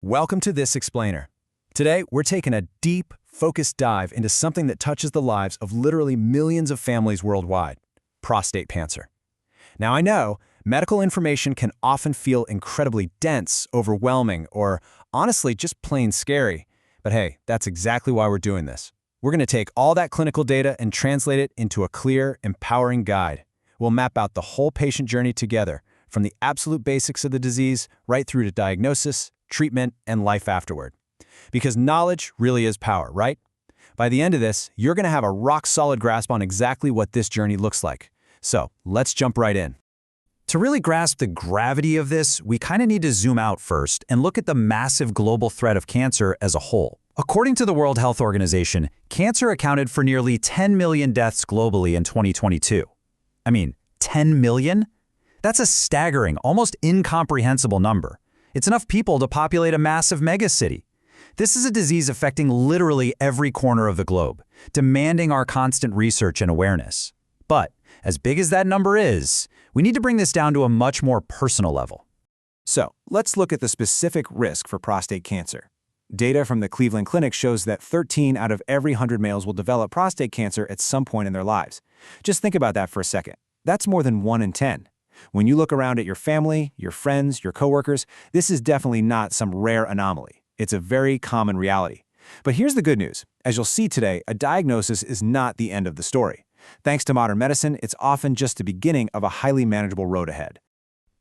Welcome to This Explainer. Today, we're taking a deep, focused dive into something that touches the lives of literally millions of families worldwide: prostate cancer. Now, I know medical information can often feel incredibly dense, overwhelming, or honestly just plain scary. But hey, that's exactly why we're doing this. We're going to take all that clinical data and translate it into a clear, empowering guide. We'll map out the whole patient journey together, from the absolute basics of the disease right through to diagnosis, treatment, and life afterward. Because knowledge really is power, right? By the end of this, you're going to have a rock-solid grasp on exactly what this journey looks like. So, let's jump right in. To really grasp the gravity of this, we kind of need to zoom out first and look at the massive global threat of cancer as a whole. According to the World Health Organization, cancer accounted for nearly 10 million deaths globally in 2022. I mean, 10 million? That's a staggering, almost incomprehensible number. It's enough people to populate a massive megacity. This is a disease affecting literally every corner of the globe, demanding our constant research and awareness. But as big as that number is, we need to bring this down to a much more personal level. So, let's look at the specific risk for prostate cancer. Data from the Cleveland Clinic shows that 13 out of every 100 males will develop prostate cancer at some point in their lives. Just think about that for a second. That's more than 1 in 10. When you look around at your family, your friends, your coworkers, this is definitely not some rare anomaly. It's a very common reality. But here's the good news. As you'll see today, a diagnosis is not the end of the story. Thanks to modern medicine, it's often just the beginning of a highly manageable road ahead.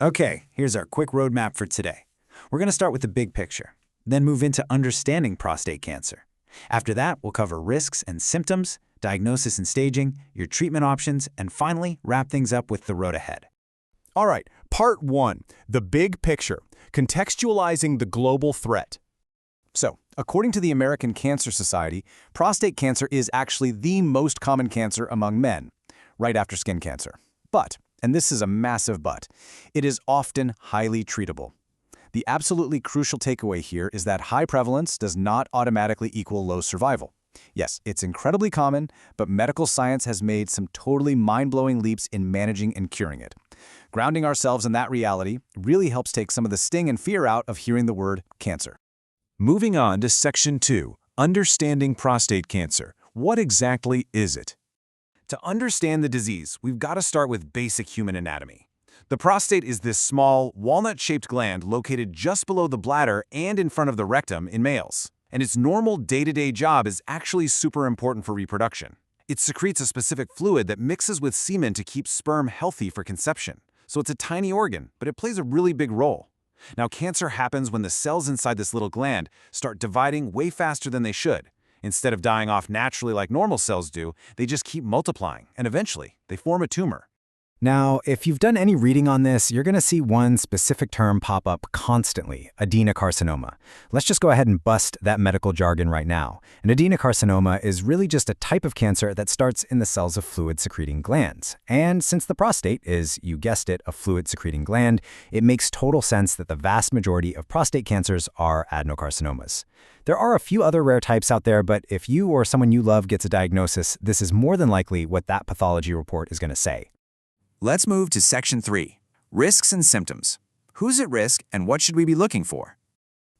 Okay, here's our quick roadmap for today. We're going to start with the big picture, then move into understanding prostate cancer. After that, we'll cover risks and symptoms, diagnosis and staging, your treatment options, and finally, wrap things up with the road ahead. All right, part 1, the big picture, contextualizing the global threat. So, according to the American Cancer Society, prostate cancer is actually the most common cancer among men, right after skin cancer. But, and this is a massive but, it is often highly treatable. The absolutely crucial takeaway here is that high prevalence does not automatically equal low survival. Yes, it's incredibly common, but medical science has made some totally mind-blowing leaps in managing and curing it. Grounding ourselves in that reality really helps take some of the sting and fear out of hearing the word cancer. Moving on to Section 2, Understanding Prostate Cancer. What exactly is it? To understand the disease, we've got to start with basic human anatomy. The prostate is this small, walnut-shaped gland located just below the bladder and in front of the rectum in males. And its normal day-to-day job is actually super important for reproduction. It secretes a specific fluid that mixes with semen to keep sperm healthy for conception. So it's a tiny organ, but it plays a really big role. Now, cancer happens when the cells inside this little gland start dividing way faster than they should. Instead of dying off naturally like normal cells do, they just keep multiplying, and eventually, they form a tumor. Now, if you've done any reading on this, you're going to see one specific term pop up constantly: adenocarcinoma. Let's just go ahead and bust that medical jargon right now. An adenocarcinoma is really just a type of cancer that starts in the cells of fluid-secreting glands. And since the prostate is, you guessed it, a fluid-secreting gland, it makes total sense that the vast majority of prostate cancers are adenocarcinomas. There are a few other rare types out there, but if you or someone you love gets a diagnosis, this is more than likely what that pathology report is going to say. Let's move to Section 3, Risks and Symptoms. Who's at risk and what should we be looking for?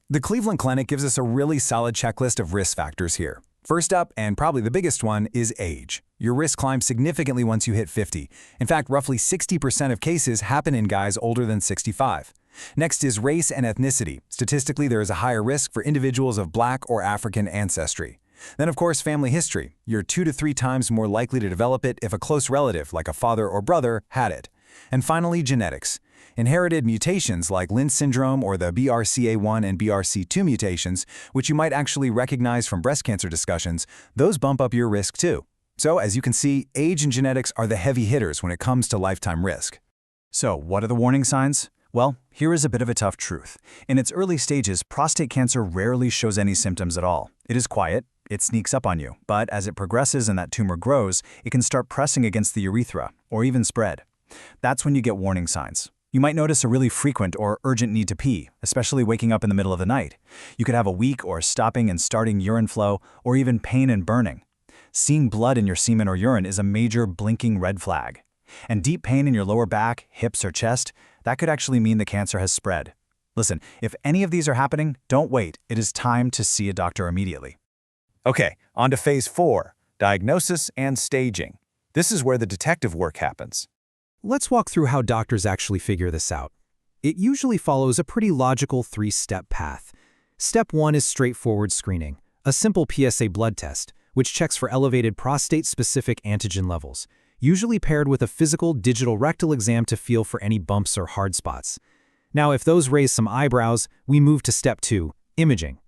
The Cleveland Clinic gives us a really solid checklist of risk factors here. First up, and probably the biggest one, is age. Your risk climbs significantly once you hit 50. In fact, roughly 60% of cases happen in guys older than 65. Next is race and ethnicity. Statistically, there is a higher risk for individuals of Black or African ancestry. Then, of course, family history. You're 2 to 3 times more likely to develop it if a close relative, like a father or brother, had it. And finally, genetics. Inherited mutations like Lynch syndrome or the BRCA1 and BRCA2 mutations, which you might actually recognize from breast cancer discussions, those bump up your risk too. So, as you can see, age and genetics are the heavy hitters when it comes to lifetime risk. So, what are the warning signs? Well, here is a bit of a tough truth. In its early stages, prostate cancer rarely shows any symptoms at all. It is quiet. It sneaks up on you, but as it progresses and that tumor grows, it can start pressing against the urethra, or even spread. That's when you get warning signs. You might notice a really frequent or urgent need to pee, especially waking up in the middle of the night. You could have a weak or stopping and starting urine flow, or even pain and burning. Seeing blood in your semen or urine is a major blinking red flag. And deep pain in your lower back, hips, or chest, that could actually mean the cancer has spread. Listen, if any of these are happening, don't wait. It is time to see a doctor immediately. Okay, on to phase 4, diagnosis and staging. This is where the detective work happens. Let's walk through how doctors actually figure this out. It usually follows a pretty logical 3-step path. Step 1 is straightforward screening, a simple PSA blood test, which checks for elevated prostate-specific antigen levels, usually paired with a physical digital rectal exam to feel for any bumps or hard spots. Now, if those raise some eyebrows, we move to step 2, imaging.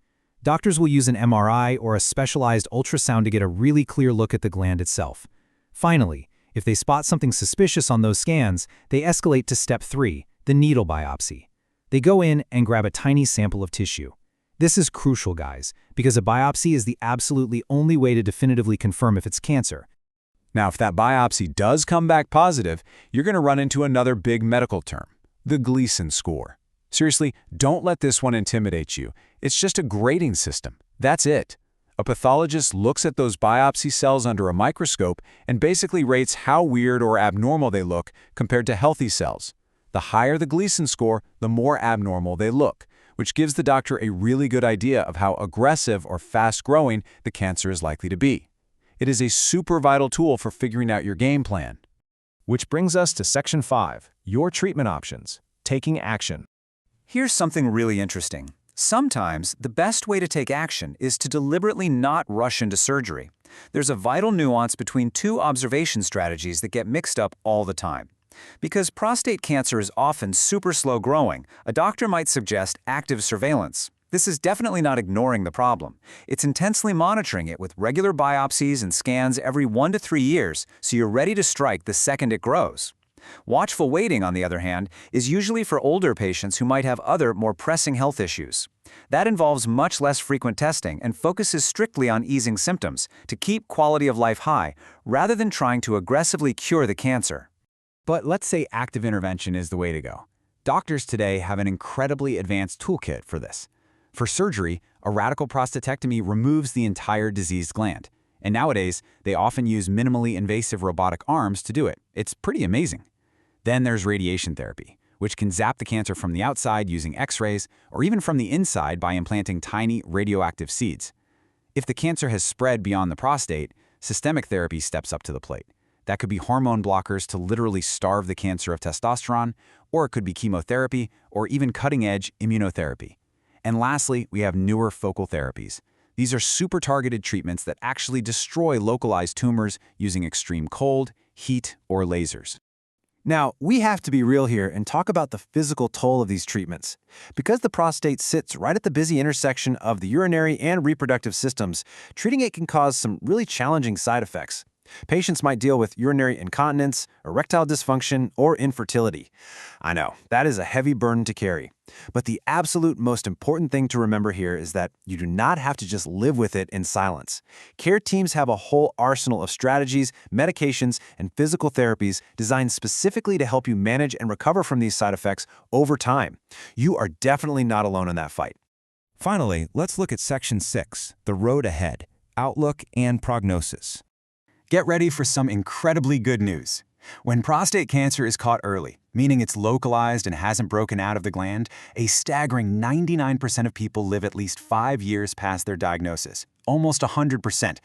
Doctors will use an MRI or a specialized ultrasound to get a really clear look at the gland itself. Finally, if they spot something suspicious on those scans, they escalate to step 3, the needle biopsy. They go in and grab a tiny sample of tissue. This is crucial, guys, because a biopsy is the absolutely only way to definitively confirm if it's cancer. Now, if that biopsy does come back positive, you're going to run into another big medical term, the Gleason score. Seriously, don't let this one intimidate you. It's just a grading system. That's it. A pathologist looks at those biopsy cells under a microscope and basically rates how weird or abnormal they look compared to healthy cells. The higher the Gleason score, the more abnormal they look, which gives the doctor a really good idea of how aggressive or fast-growing the cancer is likely to be. It is a super vital tool for figuring out your game plan. Which brings us to Section 5, your treatment options, taking action. Here's something really interesting. Sometimes, the best way to take action is to deliberately not rush into surgery. There's a vital nuance between two observation strategies that get mixed up all the time. Because prostate cancer is often super slow growing, a doctor might suggest active surveillance. This is definitely not ignoring the problem. It's intensely monitoring it with regular biopsies and scans every 1 to 3 years, so you're ready to strike the second it grows. Watchful waiting, on the other hand, is usually for older patients who might have other, more pressing health issues. That involves much less frequent testing and focuses strictly on easing symptoms to keep quality of life high, rather than trying to aggressively cure the cancer. But let's say active intervention is the way to go. Doctors today have an incredibly advanced toolkit for this. For surgery, a radical prostatectomy removes the entire diseased gland. And nowadays, they often use minimally invasive robotic arms to do it. It's pretty amazing. Then there's radiation therapy, which can zap the cancer from the outside using X-rays, or even from the inside by implanting tiny radioactive seeds. If the cancer has spread beyond the prostate, systemic therapy steps up to the plate. That could be hormone blockers to literally starve the cancer of testosterone, or it could be chemotherapy, or even cutting-edge immunotherapy. And lastly, we have newer focal therapies. These are super targeted treatments that actually destroy localized tumors using extreme cold, heat, or lasers. Now, we have to be real here and talk about the physical toll of these treatments. Because the prostate sits right at the busy intersection of the urinary and reproductive systems, treating it can cause some really challenging side effects. Patients might deal with urinary incontinence, erectile dysfunction, or infertility. I know, that is a heavy burden to carry. But the absolute most important thing to remember here is that you do not have to just live with it in silence. Care teams have a whole arsenal of strategies, medications, and physical therapies designed specifically to help you manage and recover from these side effects over time. You are definitely not alone in that fight. Finally, let's look at Section 6, the road ahead, outlook and prognosis. Get ready for some incredibly good news. When prostate cancer is caught early, meaning it's localized and hasn't broken out of the gland, a staggering 99% of people live at least 5 years past their diagnosis, almost 100%.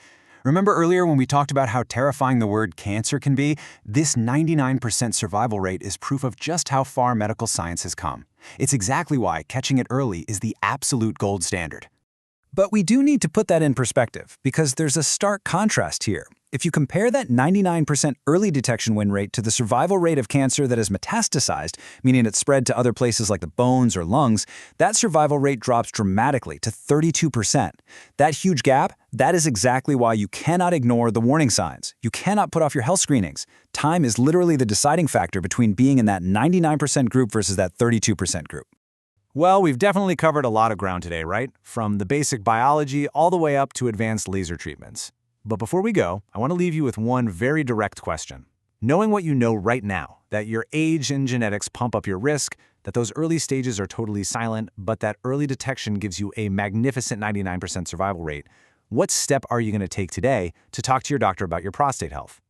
Remember earlier when we talked about how terrifying the word cancer can be? This 99% survival rate is proof of just how far medical science has come. It's exactly why catching it early is the absolute gold standard. But we do need to put that in perspective, because there's a stark contrast here. If you compare that 99% early detection win rate to the survival rate of cancer that is metastasized, meaning it's spread to other places like the bones or lungs, that survival rate drops dramatically to 32%. That huge gap, that is exactly why you cannot ignore the warning signs. You cannot put off your health screenings. Time is literally the deciding factor between being in that 99% group versus that 32% group. Well, we've definitely covered a lot of ground today, right? From the basic biology all the way up to advanced laser treatments. But before we go, I want to leave you with one very direct question. Knowing what you know right now, that your age and genetics pump up your risk, that those early stages are totally silent, but that early detection gives you a magnificent 99% survival rate, what step are you going to take today to talk to your doctor about your prostate health?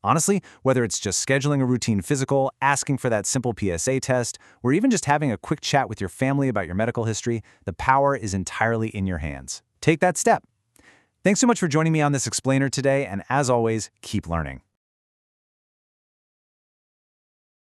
Honestly, whether it's just scheduling a routine physical, asking for that simple PSA test, or even just having a quick chat with your family about your medical history, the power is entirely in your hands. Take that step. Thanks so much for joining me on this explainer today, and as always, keep learning.